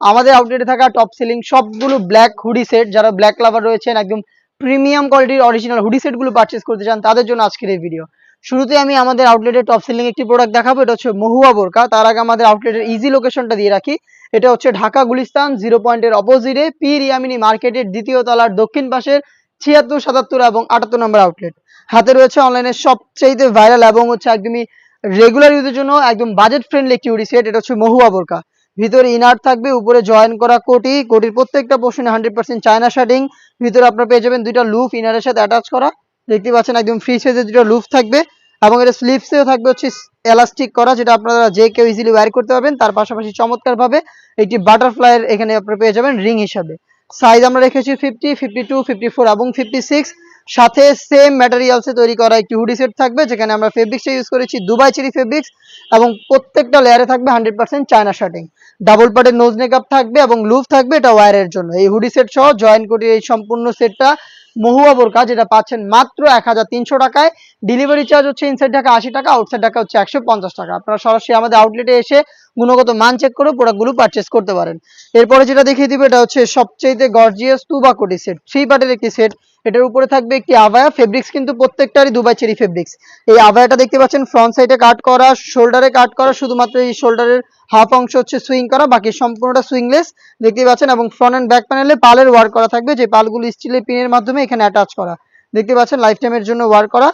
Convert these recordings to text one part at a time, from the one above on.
আমাদের আউটলেটে থাকা টপ সেলিং সবগুলো ব্ল্যাক হুডি সেট, যারা ব্ল্যাক লাভার রয়েছেন, একদম প্রিমিয়াম কোয়ালিটির অরিজিনাল হুডি সেটগুলো পারচেস করতে চান, তাদের জন্য আজকের এই ভিডিও। শুরুতে আমি আমাদের আউটলেটের টপ সেলিং একটি প্রোডাক্ট দেখাবো, এটা হচ্ছে মহুয়া বোরকা। তার আগে আমাদের আউটলেটের ইজি লোকেশনটা দিয়ে রাখি। এটা হচ্ছে ঢাকা গুলিস্তান 0 পয়েন্টের অপোজিটে পীর ইয়ামিনী মার্কেটের দ্বিতীয় তলার দক্ষিণ পাশের 76, 77 এবং 78 নম্বর আউটলেট। হাতে রয়েছে অনলাইনে সবচেয়ে ভাইরাল এবং হচ্ছে একদমই রেগুলার ইউজের জন্য একদম বাজেট ফ্রেন্ডলি একটি হুডি সেট। এটা হচ্ছে মহুয়া বোরকা। ভিতরে ইনার থাকবে, উপরে জয়েন করা কোটি, কোটির প্রত্যেকটা পোর্শনে 100% চায়না শার্টিং। ভিতরে আপনারা পেয়ে যাবেন দুইটা লুফ ইনারের সাথে অ্যাটাচ করা, দেখতে পাচ্ছেন একদম ফ্রি সাইজের দুটো লুফ থাকবে। এবং এটা স্লিভসেও থাকবে হচ্ছে এলাস্টিক করা, যেটা আপনারা যে কেউ ইজিলি ওয়্যার করতে পারবেন। তার পাশাপাশি চমৎকার ভাবে একটি বাটারফ্লাইয়ের এখানে আপনারা পেয়ে যাবেন রিং হিসাবে। সাইজ আমরা রেখেছি 50, 52, 54 এবং 56। সাথে সেম ম্যাটেরিয়ালসে তৈরি করা একটি হুডি সেট থাকবে, যেখানে আমরা ফেব্রিক্সটা ইউজ করেছি দুবাই চেরি ফেব্রিক্স, এবং প্রত্যেকটা লেয়ারে থাকবে 100% চায়না শার্টিং। ডাবল পার্টের নোজ নেকআপ থাকবে এবং লুফ থাকবে, এটা ওয়্যারের জন্য। এই হুডি সেট সহ জয়েন করে এই সম্পূর্ণ সেটটা মহুয়া বোরকা, যেটা পাচ্ছেন মাত্র 1300 টাকায়। ডেলিভারি চার্জ হচ্ছে ইনসাইড ঢাকা 80 টাকা, আউটসাইড ঢাকা হচ্ছে 150 টাকা। আপনারা সরাসরি আমাদের আউটলেটে এসে গুণগত মান চেক করে প্রোডাক্টগুলো পারচেস করতে পারেন। এরপরে যেটা দেখিয়ে দিব, এটা হচ্ছে সবচেয়ে গর্জিয়াস তুবা কোটি সেট, 3 পার্টের একটি সেট। এটার উপরে থাকবে একটি আভায়া, ফেব্রিক্স কিন্তু প্রত্যেকটারই দুবাই চেরি ফেব্রিক্স। এই আভায়াটা দেখতে পাচ্ছেন ফ্রন্ট সাইডে কাট করা, শোল্ডারে কাট করা, শুধুমাত্র এই শোল্ডারের হাফ অংশ হচ্ছে সুইং করা, বাকি সম্পূর্ণটা সুইংলেস দেখতে পাচ্ছেন। এবং ফ্রন্ট এন্ড ব্যাক প্যানেলে পালের ওয়ার্ক করা থাকবে, যে পালগুলো স্টিলের পিনের মাধ্যমে এখানে অ্যাটাচ করা, দেখতে পাচ্ছেন লাইফ টাইমের জন্য ওয়ার্ক করা।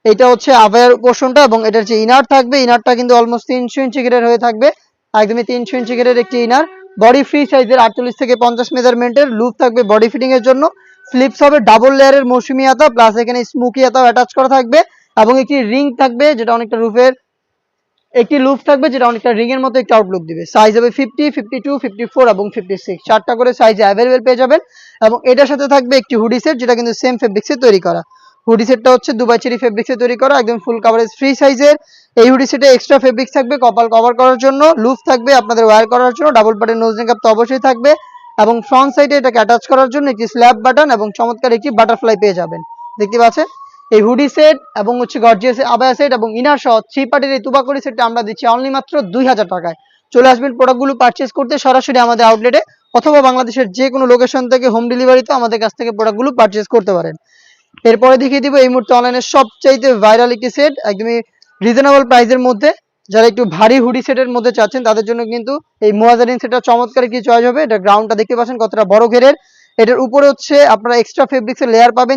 এটা হচ্ছে আভায়ার পোর্শনটা, এবং এটার যে ইনার থাকবে, ইনারটা কিন্তু অলমোস্ট 300 ইঞ্চি ঘেরের হয়ে থাকবে, একদমই 300 ইঞ্চি ঘেরের একটি ইনার। বডি ফ্রি সাইজের 48 থেকে 50 মেজারমেন্টের লুপ থাকবে বডি ফিটিং এর জন্য। স্লিপস হবে ডাবল লেয়ারের মৌসুমি হাতা, প্লাস এখানে স্মোকি হাতাও অ্যাটাচ করা থাকবে, এবং একটি রিং থাকবে যেটা অনেকটা রুফের একটি লুপ থাকবে, যেটা অনেকটা রিং এর মতো একটি আউটলুক দিবে। সাইজ হবে 50, 52, 54 এবং 56, চারটা করে সাইজে অ্যাভেলেবেল পেয়ে যাবেন। এবং এটার সাথে থাকবে একটি হুডি সেট, যেটা কিন্তু সেম ফেব্রিক্সে তৈরি করা। হুডি সেটটা হচ্ছে দুবাই চেরি ফেব্রিক্সে তৈরি করা, একদম ফুল কভারেজ ফ্রি সাইজের। এই হুডি সেটে এক্সট্রা ফেব্রিক্স থাকবে কপাল কভার করার জন্য, লুপ থাকবে আপনাদের ওয়্যার করার জন্য, ডাবল পার্টের নোজ নেকআপ তো অবশ্যই থাকবে, এবং ফ্রন্ট সাইডে এটাকে অ্যাটাচ করার জন্য একটি স্ল্যাব বাটন এবং চমৎকার একটি বাটারফ্লাই পেয়ে যাবেন, দেখতে পাচ্ছেন। এই হুডি সেট এবং হচ্ছে গর্জিয়াস আবায়া সেট এবং ইনার সহ 3 পার্টের এই তুবাকড়ি সেটটা আমরা দিচ্ছি অনলি মাত্র 2000 টাকায়। চলে আসবেন প্রোডাক্টগুলো পারচেস করতে সরাসরি আমাদের আউটলেটে, অথবা বাংলাদেশের যে কোনো লোকেশন থেকে হোম ডেলিভারিতে আমাদের কাছ থেকে প্রোডাক্টগুলো পারচেস করতে পারেন। এরপরে দেখিয়ে দিব এই মুহূর্তে অনলাইনে সবচাইতে ভাইরাল একটি সেট, একদমই রিজনেবল প্রাইসের মধ্যে। যারা একটু ভারী হুডি সেটের মধ্যে চাচ্ছেন, তাদের জন্য কিন্তু এই মুয়াজারিন সেটটা চমৎকার একটি চয়েস হবে। এটা গ্রাউন্ডটা দেখতে পাচ্ছেন কতটা বড় ঘেরের। এটার উপরে হচ্ছে আপনারা এক্সট্রা ফেব্রিক্সের লেয়ার পাবেন,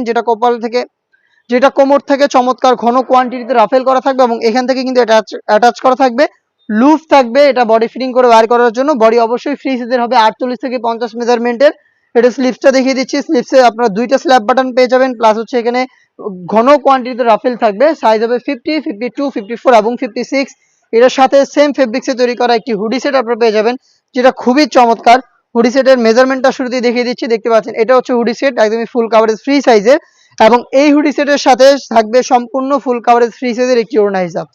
যেটা কোমর থেকে চমৎকার ঘন কোয়ান্টিটিতে রাফেল করা থাকবে, এবং এখান থেকে কিন্তু অ্যাটাচ করা থাকবে, লুফ থাকবে এটা বডি ফিটিং করে ওয়্যার করার জন্য। বডি অবশ্যই ফ্রি সাইজের হবে 48 থেকে 50 মেজারমেন্টের। এটা স্লিপসটা দেখিয়ে দিচ্ছি, স্লিপসে আপনারা দুইটা স্ল্যাব বাটন পেয়ে যাবেন, প্লাস হচ্ছে এখানে ঘন কোয়ান্টিটিতে রাফেল থাকবে। সাইজ হবে 50, 52, 54 এবং 56। এটার সাথে সেম ফেব্রিক্সে তৈরি করা একটি হুডি সেট আপনারা পেয়ে যাবেন, যেটা খুবই চমৎকার। হুডি সেটের মেজারমেন্টটা শুরুতেই দেখিয়ে দিচ্ছি, দেখতে পাচ্ছেন এটা হচ্ছে হুডি সেট, একদমই ফুল কাভারেজ ফ্রি সাইজের। এবং এই হুডি সেটের সাথে থাকবে সম্পূর্ণ ফুল কাভারেজ ফ্রি সাইজের একটি ওড়না হিজাব।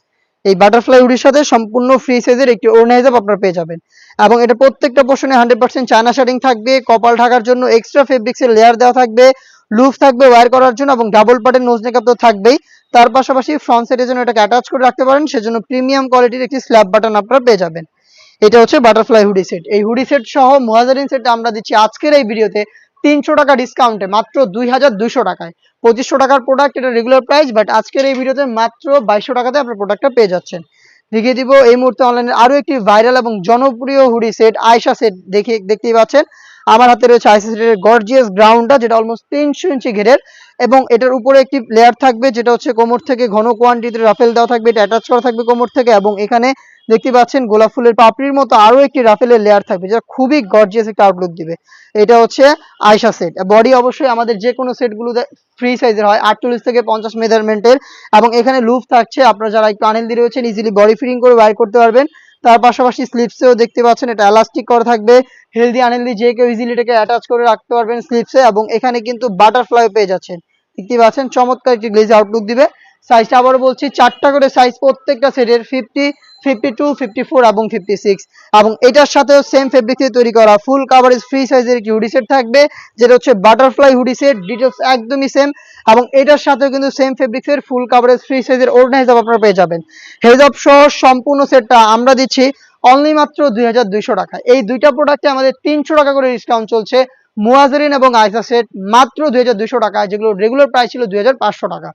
এই বাটারফ্লাই হুডির সাথে সম্পূর্ণ ফ্রি সাইজের একটি ওড়না হিজাব আপনারা পেয়ে যাবেন। এবং এটা প্রত্যেকটা পোর্শনে 100% চায়না শার্টিং থাকবে, কপাল ঢাকার জন্য এক্সট্রা ফেব্রিক্সের লেয়ার দেওয়া থাকবে, লুফ থাকবে ওয়্যার করার জন্য, এবং ডাবল পার্টের নোজ নেকআপ তো থাকবেই। তার পাশাপাশি ফ্রন্ট সাইডের জন্য এটাকে অ্যাটাচ করে রাখতে পারেন, সেজন্য প্রিমিয়াম কোয়ালিটির একটি স্ল্যাব বাটন আপনারা পেয়ে যাবেন। এটা হচ্ছে বাটারফ্লাই হুডি সেট। এই হুডি সেট সহ মুয়াজারিন সেটটা আমরা দিচ্ছি আজকের এই ভিডিওতে 300 টাকা ডিসকাউন্টে মাত্র 2200 টাকায়। 2500 টাকার প্রোডাক্ট, এটা রেগুলার প্রাইস, বাট আজকের এই ভিডিওতে মাত্র 2200 টাকাতে আপনার প্রোডাক্টটা পেয়ে যাচ্ছেন। দেখিয়ে দিব এই মুহূর্তে অনলাইনে আরো একটি ভাইরাল এবং জনপ্রিয় হুডি সেট, আয়শা সেট। দেখতেই পাচ্ছেন আমার হাতে রয়েছে আয়শা সেটের গর্জিয়াস গ্রাউন্ডটা, যেটা অলমোস্ট 300 ইঞ্চি ঘেরের, এবং এটার উপরে একটি লেয়ার থাকবে, যেটা হচ্ছে কোমর থেকে ঘন কোয়ান্টিটির রাফেল দেওয়া থাকবে, এটা অ্যাটাচ করা থাকবে কোমর থেকে। এবং এখানে দেখতে পাচ্ছেন গোলাপ ফুলের পাপড়ির মতো আরো একটি রাফেলের লেয়ার থাকবে, যেটা খুবই গর্জিয়াস একটা আউটলুক দিবে। এটা হচ্ছে আয়শা সেট। বডি অবশ্যই আমাদের যে কোনো সেটগুলো ফ্রি সাইজের হয়, 48 থেকে 50 মেজারমেন্টের। এবং এখানে লুপ থাকছে, আপনারা যারা একটু আনহেলদি রয়েছেন ইজিলি বডি ফিটিং করে ওয়্যার করতে পারবেন। তার পাশাপাশি স্লিপসেও দেখতে পাচ্ছেন এটা এলাস্টিক করা থাকবে, হেলদি আনহেলদি যে কেউ ইজিলি এটাকে অ্যাটাচ করে রাখতে পারবেন স্লিপসে। এবং এখানে কিন্তু বাটারফ্লাই পেয়ে যাচ্ছেন, দেখতে পাচ্ছেন চমৎকার একটি গ্লেজ আউটলুক দিবে। সাইজটা আবারও বলছি, চারটা করে সাইজ প্রত্যেকটা সেটের, 50, 52, 54 এবং 56। এবং এটার সাথেও সেম ফেব্রিক্সে তৈরি করা ফুল কাভারেজ ফ্রি সাইজের একটি হুডি সেট থাকবে, যেটা হচ্ছে বাটারফ্লাই হুডি সেট। ডিটেলস একদমই সেম। এবং এটার সাথেও কিন্তু সেম ফেব্রিক্সের ফুল কাভারেজ ফ্রি সাইজের ওড়না হিসাব আপনারা পেয়ে যাবেন। হেজাব সহ সম্পূর্ণ সেটটা আমরা দিচ্ছি অনলি মাত্র 2200 টাকা। এই দুইটা প্রোডাক্টে আমাদের 300 টাকা করে ডিসকাউন্ট চলছে। মুয়াজেরিন এবং আইসা সেট মাত্র 2200 টাকা, যেগুলো রেগুলার প্রাইস ছিল 2500 টাকা।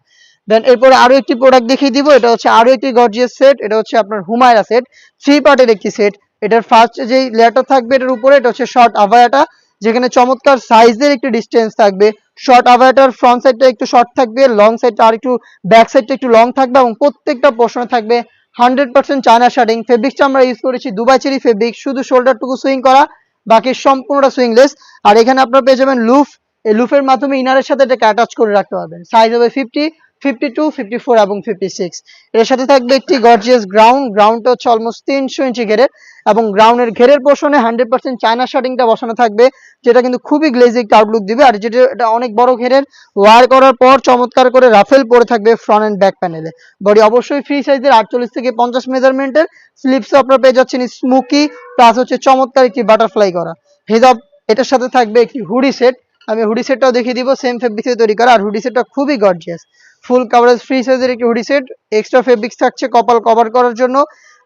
দেন এরপরে আরো একটি প্রোডাক্ট দেখিয়ে দিব, এটা হচ্ছে আরো একটি গর্জিয়াস সেট। এটা হচ্ছে আপনার হুমায়রা সেট, 3 পার্টের একটি সেট। এটার ফার্স্ট যেই লেয়ারটা থাকবে এটার উপরে, এটা হচ্ছে শর্ট আভায়াটা, যেখানে চমৎকার সাইজের একটি ডিস্টেন্স থাকবে। শর্ট আভায়াটার ফ্রন্ট সাইডটা একটু শর্ট থাকবে, লং সাইডটা আর একটু, ব্যাক সাইডটা একটু লং থাকবে, এবং প্রত্যেকটা পোর্শনে থাকবে 100% চায়না শার্টিং। ফেব্রিক্সটা আমরা ইউজ করেছি দুবাই চেরি ফেব্রিক, শুধু শোল্ডারটুকু সুইং করা, বাকি সম্পূর্ণটা সুইংলেস। আর এখানে আপনারা পেয়ে যাবেন লুফ, এই লুফের মাধ্যমে ইনারের সাথে এটাকে অ্যাটাচ করে রাখতে পারবেন। সাইজ হবে 50, 52, 54 এবং 56। এর সাথে থাকবে একটি গর্জিয়াস গ্রাউন্ডটা হচ্ছে অলমোস্ট 300 ইঞ্চি ঘেরের, এবং গ্রাউন্ডের ঘেরের পোর্শনে 100% চায়না শার্টিংটা বসানো থাকবে, যেটা কিন্তু খুবই গ্লেজি একটা আউটলুক দিবে। আর যেটা এটা অনেক বড় ঘেরের, ওয়ার করার পর চমৎকার করে রাফেল পরে থাকবে ফ্রন্ট এন্ড ব্যাক প্যানেলে। বডি অবশ্যই ফ্রি সাইজের 48 থেকে 50 মেজারমেন্টের। স্লিপস আপনারা পেয়ে যাচ্ছেন স্মোকি, প্লাস হচ্ছে চমৎকার একটি বাটারফ্লাই করা হেজাব। এটার সাথে থাকবে একটি হুডি সেট, আমি হুডি সেটটাও দেখিয়ে দিব, সেম ফেব্রিক্সে তৈরি করা। আর হুডি সেটটা খুবই গর্জিয়াস, ফুল কাভারেজ ফ্রি সাইজের একটি হুডি সেট। এক্সট্রা ফেব্রিক্স থাকছে কপাল কভার করার জন্য,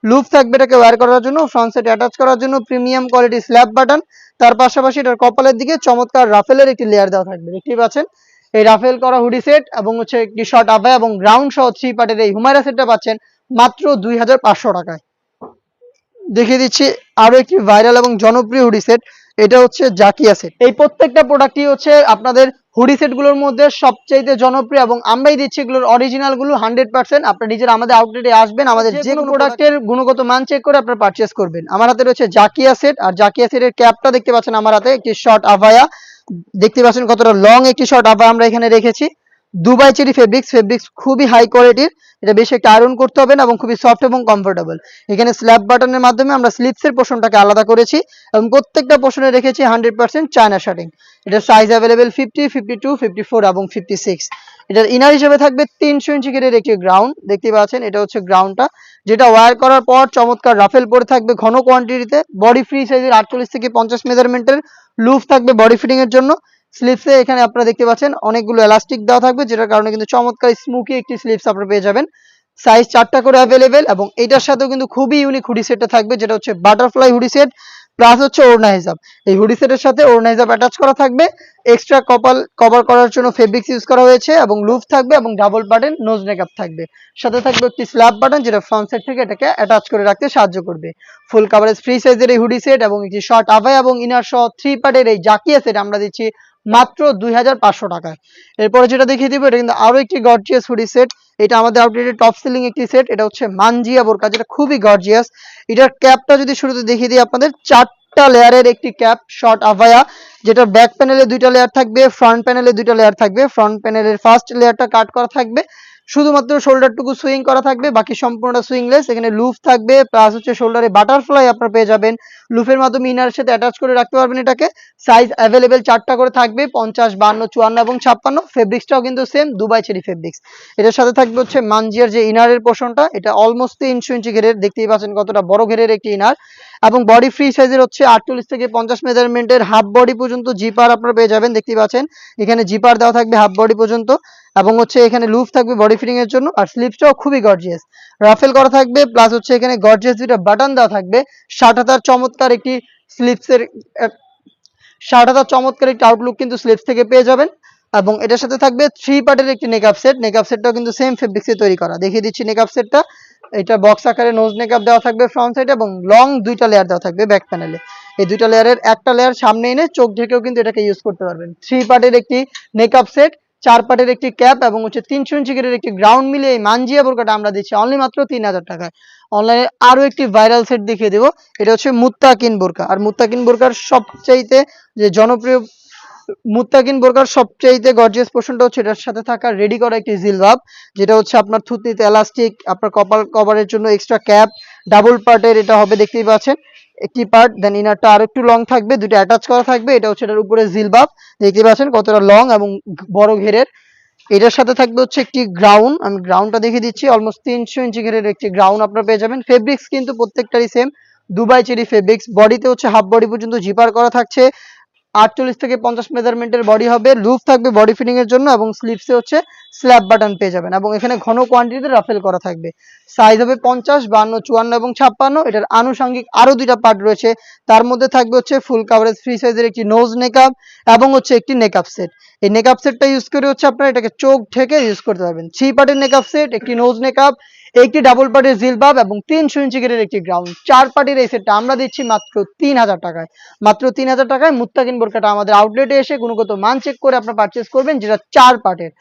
লুপ থাকবে এটাকে ওয়্যার করার জন্য, ফ্রন্ট সাইড অ্যাটাচ করার জন্য, প্রিমিয়াম কোয়ালিটি স্ল্যাব বাটন। তার পাশাপাশি এটার কপালের দিকে চমৎকার রাফেলের একটি লেয়ার দেওয়া থাকবে, দেখতেই পাচ্ছেন। এই রাফেল করা হুডি সেট এবং হচ্ছে একটি শর্ট আভায়া এবং গ্রাউন্ড সহ 3 পার্টের এই হুমায়রা সেটটা পাচ্ছেন মাত্র 2500 টাকায়। দেখিয়ে দিচ্ছি আরো একটি ভাইরাল এবং জনপ্রিয় হুডি সেট, এটা হচ্ছে জাকিয়া সেট। এই প্রত্যেকটা প্রোডাক্টই হচ্ছে আপনাদের হুডি সেট গুলোর মধ্যে সবচেয়ে জনপ্রিয়, এবং আমরাই দিচ্ছি এগুলোর অরিজিনাল গুলো 100%। আপনারা নিজেরা আমাদের আউটলেটে আসবেন, আমাদের যে কোনো প্রোডাক্টের গুণগত মান চেক করে আপনারা পারচেজ করবেন। আমার হাতে রয়েছে জাকিয়া সেট, আর জাকিয়া সেটের ক্যাপটা দেখতে পাচ্ছেন আমার হাতে, একটি শর্ট আভায়া, দেখতে পাচ্ছেন কতটা লং একটি শর্ট আভায়া আমরা এখানে রেখেছি। দুবাই চেরি ফেব্রিক্স খুবই হাই কোয়ালিটির, এটা বেশি একটা আয়রন করতে হবে না এবং খুবই সফট এবং কমফোর্টেবল। এখানে স্ল্যাব বাটনের মাধ্যমে আমরা স্লিপসের পোর্শনটাকে আলাদা করেছি, এবং প্রত্যেকটা পোর্শনে রেখেছি 100% চায়না শার্টিং। এটার সাইজ অ্যাভেলেবেল 50, 52, 54 এবং 56। এটার ইনার হিসেবে থাকবে 300 ইঞ্চি ঘেরের একটি গ্রাউন্ড, দেখতে পাচ্ছেন এটা হচ্ছে গ্রাউন্ডটা, যেটা ওয়্যার করার পর চমৎকার রাফেল পরে থাকবে ঘন কোয়ান্টিটিতে। বডি ফ্রি সাইজের 48 থেকে 50 মেজারমেন্টের লুফ থাকবে বডি ফিটিং এর জন্য। স্লিপসে এখানে আপনারা দেখতে পাচ্ছেন অনেকগুলো এলাস্টিক দেওয়া থাকবে, যেটার কারণে কিন্তু চমৎকার স্মুকি একটি স্লিপস আপনারা পেয়ে যাবেন। সাইজ 4টা করে অ্যাভেলেবেল, এবং এটার সাথেও কিন্তু খুবই ইউনিক হুডি সেটটা থাকবে, যেটা হচ্ছে বাটারফ্লাই হুডি সেট, প্লাস হচ্ছে ওড়না হিসাব। এই হুডি সেটের সাথে ওড়না হিসাব অ্যাটাচ করা থাকবে, এক্সট্রা কপাল কভার করার জন্য ফেব্রিক্স ইউজ করা হয়েছে, এবং লুফ থাকবে এবং ডাবল বাটন নোজ নেকআপ থাকবে। সাথে থাকবে একটি স্ল্যাব বাটন, যেটা ফ্রন্ট সাইড থেকে এটাকে অ্যাটাচ করে রাখতে সাহায্য করবে। ফুল কাভারেজ ফ্রি সাইজের এই হুডি সেট এবং একটি শর্ট আভায়া এবং ইনার সহ 3 পার্টের এই জাকিয়া সেট আমরা দিচ্ছি মাত্র 2500 টাকায়। এরপরে যেটা দেখিয়ে দিব, এটা কিন্তু আরো একটি গর্জিয়াস হুডি সেট। এটা আমাদের আউটলেটের টপ সেলিং একটি সেট, এটা হচ্ছে মানজিয়া বোরকা, যেটা খুবই গর্জিয়াস। এটার ক্যাপটা যদি শুরুতে দেখিয়ে দিই আপনাদের, 4টা লেয়ারের একটি ক্যাপ শর্ট আভায়া, যেটা ব্যাক প্যানেলে 2টা লেয়ার থাকবে, ফ্রন্ট প্যানেলে 2টা লেয়ার থাকবে। ফ্রন্ট প্যানেলের ফার্স্ট লেয়ারটা কাট করা থাকবে, শুধুমাত্র শোল্ডারটুকু সুইং করা থাকবে, বাকি সম্পূর্ণটা সুইংলেস। এখানে লুফ থাকবে, প্লাস হচ্ছে শোল্ডারে বাটারফ্লাই আপনারা পেয়ে যাবেন, লুফের মাধ্যমে ইনারের সাথে অ্যাটাচ করে রাখতে পারবেন এটাকে। সাইজ অ্যাভেলেবেল 4টা করে থাকবে, 50, 52, 54 এবং 56। ফেব্রিক্সটাও কিন্তু সেম দুবাই চেরি ফেব্রিক্স। এটার সাথে থাকবে হচ্ছে মানজিয়ার যে ইনারের পোর্শনটা, এটা অলমোস্ট 300 ইঞ্চি ঘেরের, দেখতেই পাচ্ছেন কতটা বড় ঘেরের একটি ইনার, এবং বডি ফ্রি সাইজের হচ্ছে 48 থেকে 50 মেজারমেন্টের হাফ বডি পর্যন্ত জিপার আপনারা পেয়ে যাবেন, দেখতেই পাচ্ছেন এখানে জিপার দেওয়া থাকবে হাফ বডি পর্যন্ত, এবং হচ্ছে এখানে লুফ থাকবে বডি ফিটিং এর জন্য। আর স্লিপসটাও খুবই গর্জিয়াস, রাফেল করা থাকবে, প্লাস হচ্ছে এখানে গর্জিয়াস দুটো বাটন দেওয়া থাকবে। শার্ট হাতার চমৎকার একটি স্লিপসের শার্ট হাতার চমৎকার একটি আউটলুক কিন্তু স্লিপস থেকে পেয়ে যাবেন। এবং এটার সাথে থাকবে 3 পার্টের একটি নেকআপ সেট, নেকআপ সেটটাও কিন্তু সেম ফেব্রিক্সে তৈরি করা। দেখিয়ে দিচ্ছি নেকআপ সেটটা, এটা বক্স আকারে নোজ নেকআপ দেওয়া থাকবে ফ্রন্ট সাইডে, এবং লং 2টা লেয়ার দেওয়া থাকবে ব্যাক প্যানেলে। এই 2টা লেয়ারের একটা লেয়ার সামনে এনে চোখ ঢেকেও কিন্তু এটাকে ইউজ করতে পারবেন। 3 পার্টের একটি নেকআপ সেট, 4 পার্টের একটি ক্যাপ, এবং হচ্ছে 300 ইঞ্চি ঘেরের একটি গ্রাউন্ড মিলে এই মানজিয়া বোরকাটা আমরা দিচ্ছি অনলি মাত্র 3000 টাকায়। অনলাইনে আরো একটি ভাইরাল সেট দেখিয়ে দেবো, এটা হচ্ছে মুত্তাকিন বোরকা। আর মুত্তাকিন বোরকার সবচাইতে যে জনপ্রিয়, মুত্তাকিন বোরকার সবচাইতে গর্জিয়াস পোর্শনটা হচ্ছে এটার সাথে থাকা রেডি করা একটি জিলবাব, যেটা হচ্ছে আপনার থুতনিতে এলাস্টিক, আপনার কপাল কভারের জন্য এক্সট্রা ক্যাপ, ডাবল পার্টের এটা হবে, দেখতেই পাচ্ছেন একটি পার্ট। দেন ইনারটা আরো একটু লং থাকবে, দুটো অ্যাটাচ করা থাকবে। এটা হচ্ছে এটার উপরে জিলবাব, দেখতে পাচ্ছেন কতটা লং এবং বড় ঘেরের। এটার সাথে থাকবে হচ্ছে একটি গ্রাউন্ড, আমি গ্রাউন্ডটা দেখিয়ে দিচ্ছি, অলমোস্ট 300 ইঞ্চি ঘেরের একটি গ্রাউন্ড আপনারা পেয়ে যাবেন। ফেব্রিক্স কিন্তু প্রত্যেকটারই সেম দুবাই চেরি ফেব্রিক্স। বডিতে হচ্ছে হাফ বডি পর্যন্ত জিপার করা থাকছে, 48 থেকে 50 মেজারমেন্টের বডি হবে, লুপ থাকবে বডি ফিটিং এর জন্য এবং স্লিপসে হচ্ছে স্ল্যাব বাটন পেয়ে যাবেন এবং এখানে ঘন কোয়ান্টিটিতে রাফেল করা থাকবে। সাইজ হবে 50, 52, 54 এবং 56। এটার আনুষঙ্গিক আরো দুইটা পার্ট রয়েছে, তার মধ্যে থাকবে হচ্ছে ফুল কাভারেজ ফ্রি সাইজের একটি নোজ নেকআপ এবং হচ্ছে একটি নেকআপ সেট। এই নেকআপ সেটটা ইউজ করে হচ্ছে আপনারা এটাকে চোখ ঢেকে ইউজ করতে পারবেন। 3 পার্টের নেকআপ সেট, একটি নোজ নেকআপ, একটি ডাবল পার্টের জিলবাব এবং 300 ইঞ্চি গেরের একটি গ্রাউন্ড। 4 পার্টির এই সেটটা আমরা দিচ্ছি মাত্র 3000 টাকায়। মাত্র 3000 টাকায় মুত্তাকিন বোরকাটা আমাদের আউটলেটে এসে গুণগত মান চেক করে আপনারা পারচেজ করবেন, যেটা 4 পার্টের।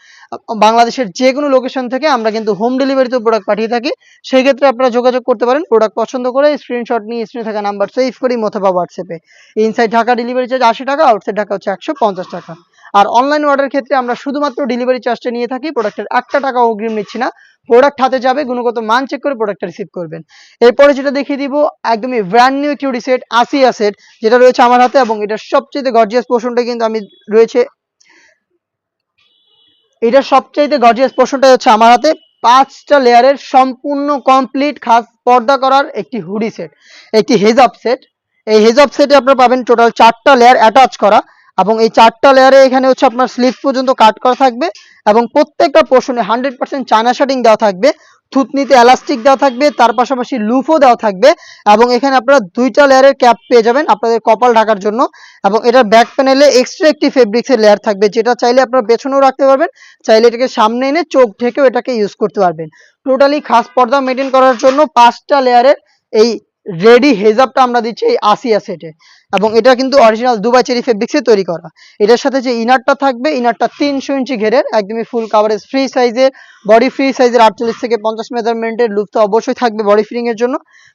বাংলাদেশের যে কোনো লোকেশন থেকে আমরা কিন্তু হোম ডেলিভারিতে প্রোডাক্ট পাঠিয়ে থাকি। সেই ক্ষেত্রে আপনারা যোগাযোগ করতে পারেন, প্রোডাক্ট পছন্দ করে স্ক্রিনশট নিয়ে স্ক্রিনে থাকা নাম্বার সেভ করি অথবা হোয়াটসঅ্যাপে। ইনসাইড ঢাকা ডেলিভারি চার্জ 80 টাকা, আউটসাইড ঢাকা হচ্ছে 150 টাকা। আর অনলাইন অর্ডারের ক্ষেত্রে আমরা শুধুমাত্র ডেলিভারি চার্জটা নিয়ে থাকি, প্রোডাক্টের 1 টাকা অগ্রিম নিচ্ছি না। প্রোডাক্ট হাতে যাবে, গুণগত মান চেক করে প্রোডাক্টটা রিসিভ করবেন। এরপরে যেটা দেখিয়ে দিব একদমই ব্র্যান্ড নিউ একটি হুডি সেট, আসিয়া সেট, যেটা রয়েছে আমার হাতে এবং এটার সবচেয়ে গর্জিয়াস পোর্শনটা কিন্তু আমি রয়েছে, এটার সবচাইতে গর্জিয়াস পোর্শনটা হচ্ছে আমার হাতে 5টা লেয়ারের সম্পূর্ণ কমপ্লিট খাস পর্দা করার একটি হুডি সেট, একটি হেজাব সেট। এই হেজাব সেটে আপনারা পাবেন টোটাল 4টা লেয়ার অ্যাটাচ করা এবং এই 4টা লেয়ারে এখানে হচ্ছে আপনার স্লিভ পর্যন্ত কাট করা থাকবে এবং প্রত্যেকটা পোর্শনে 100% চায়না শার্টিং দেওয়া থাকবে, থুতনিতে এলাস্টিক দেওয়া থাকবে, তার পাশাপাশি লুফও দেওয়া থাকবে এবং এখানে আপনারা 2টা লেয়ারের ক্যাপ পেয়ে যাবেন আপনাদের কপাল ঢাকার জন্য এবং এটার ব্যাক প্যানেলে এক্সট্রা একটি ফেব্রিক্সের লেয়ার থাকবে, যেটা চাইলে আপনারা পেছনেও রাখতে পারবেন, চাইলে এটাকে সামনে এনে চোখ ঢেকেও এটাকে ইউজ করতে পারবেন। টোটালি খাস পর্দা মেনটেন করার জন্য 5টা লেয়ারের এই রেডি হেজাবটা আমরা দিচ্ছি এই আসিয়া সেটে এবং এটা কিন্তু অরিজিনাল দুবাই চেরি ফেব্রিক্সে তৈরি করা। এটার সাথে যে ইনারটা থাকবে, ইনারটা 300 ইঞ্চি ঘেরের, একদমই ফুল কাভারেজ ফ্রি সাইজের, বডি ফ্রি সাইজের 48 থেকে 50 মেজারমেন্টের, লুপ তো অবশ্যই থাকবে বডি ফিটিং এর জন্য।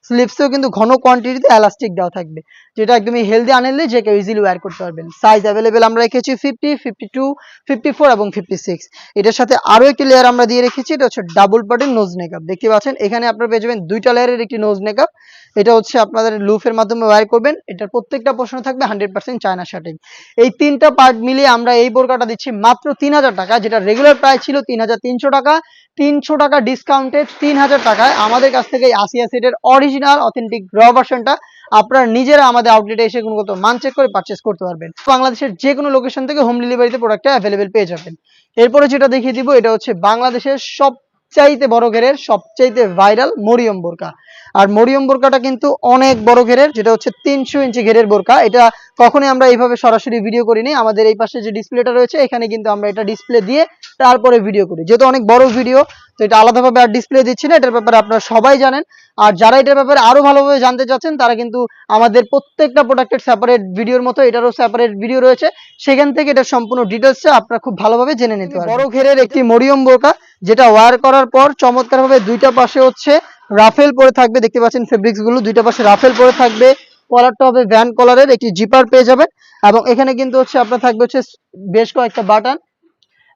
স্লিপসেও কিন্তু ঘন কোয়ান্টিটিতে এলাস্টিক দেওয়া থাকবে, যেটা একদমই হেলদি আনহেলদি যে কেউ ইজিলি ওয়্যার করতে পারবেন। সাইজ অ্যাভেলেবেল আমরা রেখেছি 50, 52, 54 এবং 56। এটার সাথে আরো একটি লেয়ার আমরা দিয়ে রেখেছি, এটা হচ্ছে ডাবল পার্টের নোজ নেকআপ। দেখতে পাচ্ছেন এখানে আপনারা পেয়ে যাবেন 2টা লেয়ারের একটি নোজ নেকআপ, এটা হচ্ছে আপনাদের লুফের মাধ্যমে ওয়্যার করবেন। এটার প্রত্যেকটা পোর্শনে থাকবে 100% চায়না শার্টিং। এই 3টা পার্ট মিলিয়ে আমরা এই বোরকাটা দিচ্ছি মাত্র 3000 টাকা, যেটা রেগুলার প্রাইস ছিল 3300 টাকা। 300 টাকা ডিসকাউন্টে 3000 টাকায় আমাদের কাছ থেকে এই আসিয়া সেটের অরিজিনাল অথেন্টিক র ভার্সনটা আপনারা নিজেরা আমাদের আউটলেটে এসে গুণগত মান চেক করে পারচেজ করতে পারবেন। বাংলাদেশের যে কোনো লোকেশন থেকে হোম ডেলিভারিতে প্রোডাক্টটা অ্যাভেলেবেল পেয়ে যাবেন। এরপরে যেটা দেখিয়ে দিব, এটা হচ্ছে বাংলাদেশের সবচাইতে বড় ঘেরের সবচাইতে ভাইরাল মরিয়ম বোরকা। আর মরিয়ম বোরকাটা কিন্তু অনেক বড় ঘেরের, যেটা হচ্ছে 300 ইঞ্চি ঘেরের বোরকা। এটা কখনোই আমরা এইভাবে সরাসরি ভিডিও করিনি, আমাদের এই পাশে যে ডিসপ্লেটা রয়েছে এখানে কিন্তু আমরা এটা ডিসপ্লে দিয়ে তারপরে ভিডিও করি, যেহেতু অনেক বড় ভিডিও তো এটা আলাদাভাবে আর ডিসপ্লে দিচ্ছি না। এটার ব্যাপারে আপনারা সবাই জানেন, আর যারা এটার ব্যাপারে আরো ভালোভাবে জানতে চাচ্ছেন তারা কিন্তু আমাদের প্রত্যেকটা প্রোডাক্টের সেপারেট ভিডিওর মতো এটারও সেপারেট ভিডিও রয়েছে, সেখান থেকে এটার সম্পূর্ণ ডিটেলসটা আপনারা খুব ভালোভাবে জেনে নিতে পারবেন। বড় ঘেরের একটি মরিয়ম বোরকা, যেটা ওয়্যার করার পর চমৎকারভাবে 2টা পাশে হচ্ছে রাফেল পরে থাকবে। দেখতে পাচ্ছেন ফেব্রিক্স গুলো 2টা পাশে রাফেল পরে থাকবে। কলারটা হবে ভ্যান কলারের, একটি জিপার পেয়ে যাবেন এবং এখানে কিন্তু হচ্ছে আপনার থাকবে হচ্ছে বেশ কয়েকটা বাটন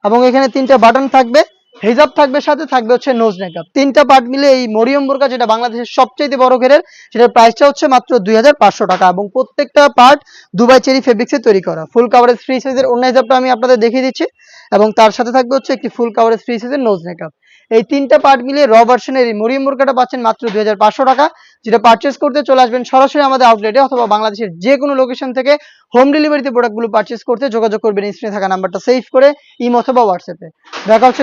এবং এখানে 3টা বাটন থাকবে, হিজাব থাকবে, সাথে থাকবে হচ্ছে নোজ নেকআপ। 3টা পার্ট মিলে এই মরিয়ম বোরকা, যেটা বাংলাদেশের সবচেয়ে বড় ঘেরের, সেটার প্রাইসটা হচ্ছে মাত্র 2500 টাকা এবং প্রত্যেকটা পার্ট দুবাই চেরি ফেব্রিক্সে তৈরি করা। ফুল কাভারেজ ফ্রি সাইজের অন্য হিজাবটা আমি আপনাদের দেখিয়ে দিচ্ছি এবং তার সাথে থাকবে হচ্ছে একটি ফুল কাভারেজ ফ্রি সাইজের নোজ নেকআপ। এই 3টা পার্ট মিলিয়ে র ভার্সনের এই মরিয়ম বোরকাটা পাচ্ছেন মাত্র 2500 টাকা, যেটা পারচেজ করতে চলে আসবেন সরাসরি আমাদের আউটলেটে অথবা বাংলাদেশের যে কোনো লোকেশন থেকে হোম ডেলিভারিতে প্রোডাক্টগুলো পারচেজ করতে যোগাযোগ করবেন স্ক্রিনে থাকা নাম্বারটা সেভ করে ইমো অথবা হোয়াটসঅ্যাপে। দেখা হচ্ছে